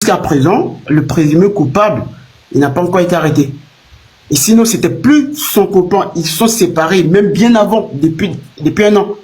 jusqu'à présent, le présumé coupable, il n'a pas encore été arrêté. Et sinon, c'était plus son copain. Ils sont séparés, même bien avant, depuis un an.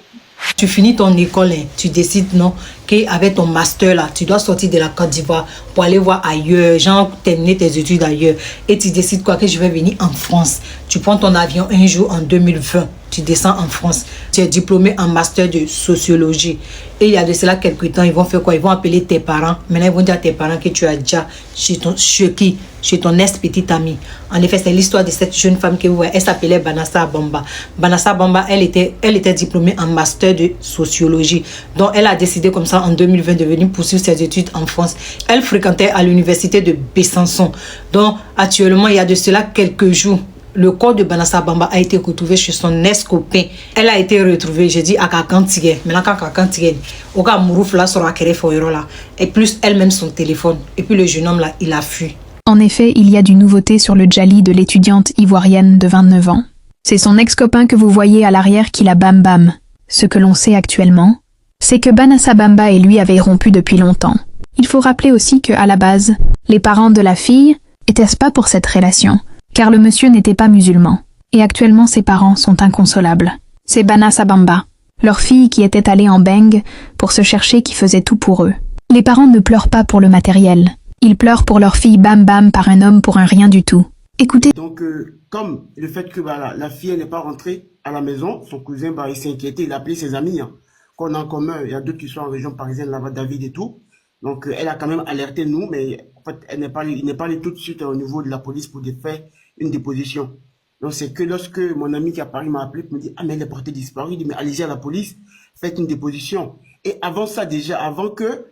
Tu finis ton école, hein, tu décides non, qu'avec ton master là, tu dois sortir de la Côte d'Ivoire pour aller voir ailleurs, genre terminer tes études ailleurs. Et tu décides quoi, que je vais venir en France. Tu prends ton avion un jour en 2020, tu descends en France. Tu es diplômé en master de sociologie. Et il y a de cela quelques temps, ils vont faire quoi? Ils vont appeler tes parents. Maintenant, ils vont dire à tes parents que tu as déjà chez ton ex-petite amie. En effet, c'est l'histoire de cette jeune femme que vous voyez. Elle s'appelait Banassa Bamba. Banassa Bamba, elle était diplômée en master de sociologie. Donc, elle a décidé comme ça en 2020 de venir poursuivre ses études en France. Elle fréquentait à l'université de Besançon. Donc, actuellement, il y a de cela quelques jours, le corps de Banassa Bamba a été retrouvé chez son ex-copain. Elle a été retrouvée, j'ai dit, à Kakantigé. Maintenant, quand Kakantigé, au cas Mourouf là, sur la Kéréfoyro là, et plus elle-même son téléphone. Et puis le jeune homme là, il a fui. En effet, il y a du nouveauté sur le Djali de l'étudiante ivoirienne de 29 ans. C'est son ex-copain que vous voyez à l'arrière qui la bam bam. Ce que l'on sait actuellement, c'est que Banassa Bamba et lui avaient rompu depuis longtemps. Il faut rappeler aussi que, à la base, les parents de la fille étaient pas pour cette relation, car le monsieur n'était pas musulman, et actuellement ses parents sont inconsolables. C'est Banassa Bamba, leur fille qui était allée en beng pour se chercher qui faisait tout pour eux. Les parents ne pleurent pas pour le matériel, ils pleurent pour leur fille bam bam par un homme pour un rien du tout. Écoutez. Donc, comme le fait que la fille n'est pas rentrée à la maison, son cousin il s'est inquiété, il a appelé ses amis, hein, qu'on a en commun, il y a d'autres qui sont en région parisienne, là-bas, David et tout. Donc, elle a quand même alerté nous, mais en fait, il n'est pas allé tout de suite au niveau de la police pour faire une déposition. Donc, c'est que lorsque mon ami qui à Paris m'a appelé pour me dire, ah, mais elle est portée disparue, il dit, mais allez-y à la police, faites une déposition. Et avant ça, déjà, avant que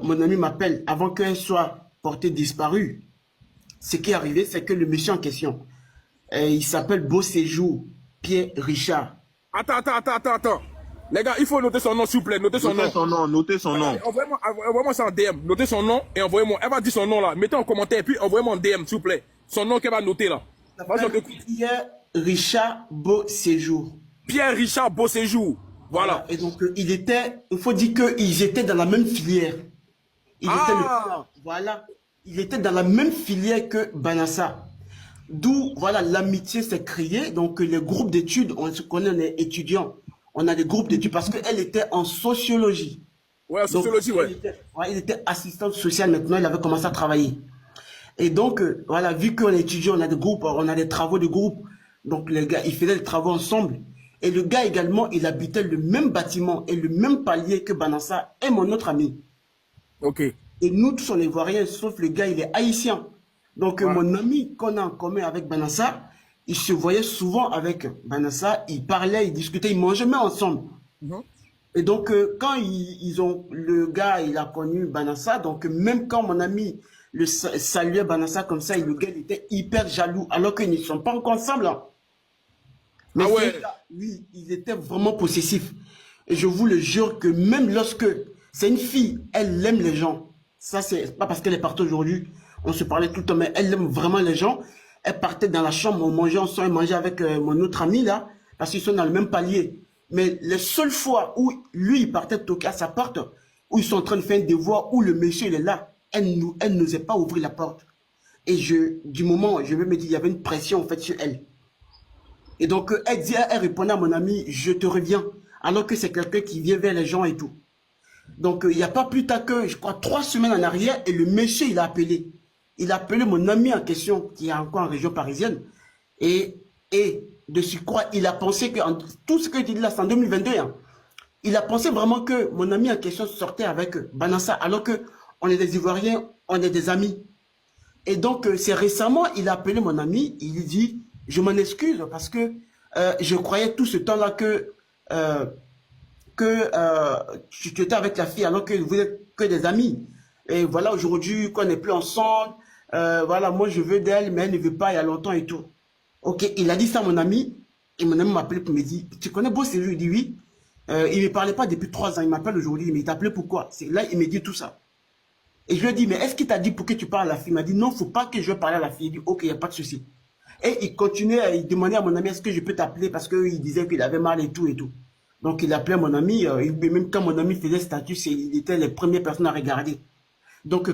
mon ami m'appelle, avant qu'elle soit portée disparue, ce qui est arrivé, c'est que le monsieur en question, il s'appelle Beau Séjour, Pierre Richard. Attends. Les gars, il faut noter son nom, s'il vous plaît. Notez son nom. Notez son nom. Envoyez-moi ça en DM. Notez son nom et envoyez-moi. Elle va dire son nom là. Mettez en commentaire et puis envoyez-moi en DM, s'il vous plaît. Son nom qu'elle va noter là. Pierre Richard Beau Séjour. Pierre Richard Beau Séjour. Voilà. Et donc, il faut dire qu'ils étaient dans la même filière. Il était dans la même filière que Banassa. D'où, voilà, l'amitié s'est créée. Donc, les groupes d'études, on se connaît, on est étudiants. On a des groupes d'études parce qu'elle était en sociologie. Ouais, en sociologie, donc, il était assistante sociale maintenant, il avait commencé à travailler. Et donc, voilà, vu qu'on est étudiant, on a des groupes, on a des travaux de groupe. Donc, les gars, ils faisaient des travaux ensemble. Et le gars également, il habitait le même bâtiment et le même palier que Banassa et mon autre ami. Ok. Et nous tous, on est ivoiriens, sauf le gars, il est haïtien. Donc, mon ami qu'on a en commun avec Banassa, il se voyait souvent avec Banassa, il parlait, il discutait, ils mangeaient même ensemble. Et donc, quand le gars, il a connu Banassa, donc même quand mon ami le saluait Banassa comme ça, le gars, il était hyper jaloux, alors qu'ils ne sont pas encore ensemble. Hein. Mais oui, ils étaient vraiment possessifs. Et je vous le jure que même lorsque c'est une fille, elle aime les gens. Ça, c'est pas parce qu'elle est partie aujourd'hui, on se parlait tout le temps, mais elle aime vraiment les gens. Elle partait dans la chambre, on mangeait ensemble, elle mangeait avec mon autre ami là, parce qu'ils sont dans le même palier. Mais les seules fois où lui, il partait toquer à sa porte, où ils sont en train de faire un devoir, où le monsieur il est là, elle n'osait pas ouvrir la porte. Et du moment, je vais me dire, il y avait une pression en fait sur elle. Et donc, elle répondait à mon ami, je te reviens, alors que c'est quelqu'un qui vient vers les gens et tout. Donc, il n'y a pas plus tard que, je crois, 3 semaines en arrière, et le monsieur, il a appelé. Il a appelé mon ami en question, qui est encore en région parisienne. Et de surcroît, il a pensé que, tout ce que je dis là, c'est en 2022, hein, il a pensé vraiment que mon ami en question sortait avec Banassa, alors que on est des Ivoiriens, on est des amis. Et donc, c'est récemment, il a appelé mon ami, il dit, je m'en excuse parce que je croyais tout ce temps-là que tu étais avec la fille alors que vous n'êtes que des amis. Et voilà, aujourd'hui, qu'on n'est plus ensemble, voilà, moi je veux d'elle, mais elle ne veut pas il y a longtemps et tout. Ok, il a dit ça à mon ami, et mon ami m'a appelé pour me dire, tu connais Beau Séjour? Il dit oui. Il ne me parlait pas depuis 3 ans, il m'appelle aujourd'hui, mais il t'a appelé pourquoi? Là, il me dit tout ça. Et je lui ai dit, mais est-ce qu'il t'a dit pour que tu parles à la fille? Il m'a dit, non, il ne faut pas que je parle à la fille. Il dit, ok, il n'y a pas de souci. Et il continuait, il demandait à mon ami, est-ce que je peux t'appeler? Parce qu'il disait qu'il avait mal et tout et tout. Donc il appelait mon ami, même quand mon ami faisait statut, il était les premières personnes à regarder. Donc,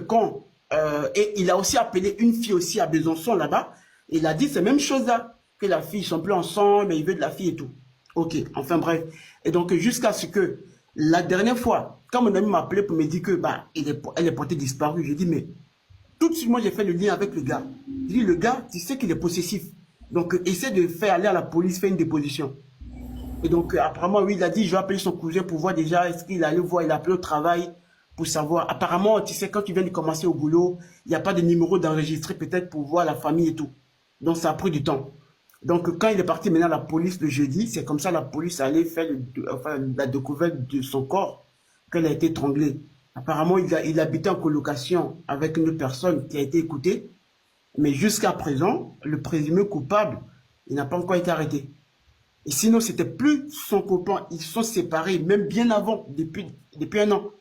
et il a aussi appelé une fille aussi à Besançon là-bas. Il a dit ces mêmes choses-là, que la fille, ils sont plus ensemble, mais il veut de la fille et tout. Ok, enfin bref. Et donc, jusqu'à ce que, la dernière fois, quand mon ami m'a appelé pour me dire que, bah, elle est portée disparue, j'ai dit, mais, tout de suite, moi, j'ai fait le lien avec le gars. J'ai dit, le gars, tu sais qu'il est possessif. Donc, essaie de faire aller à la police, faire une déposition. Et donc, apparemment, oui, il a dit, je vais appeler son cousin pour voir déjà, est-ce qu'il allait voir, il a appelé au travail pour savoir. Apparemment, tu sais, quand tu viens de commencer au boulot, il n'y a pas de numéro d'enregistré peut-être pour voir la famille et tout. Donc, ça a pris du temps. Donc, quand il est parti maintenant à la police le jeudi, c'est comme ça la police allait faire la découverte de son corps, qu'elle a été étranglée. Apparemment, il habitait en colocation avec une personne qui a été écoutée, mais jusqu'à présent, le présumé coupable, il n'a pas encore été arrêté. Et sinon, c'était plus son copain. Ils sont séparés, même bien avant, depuis un an.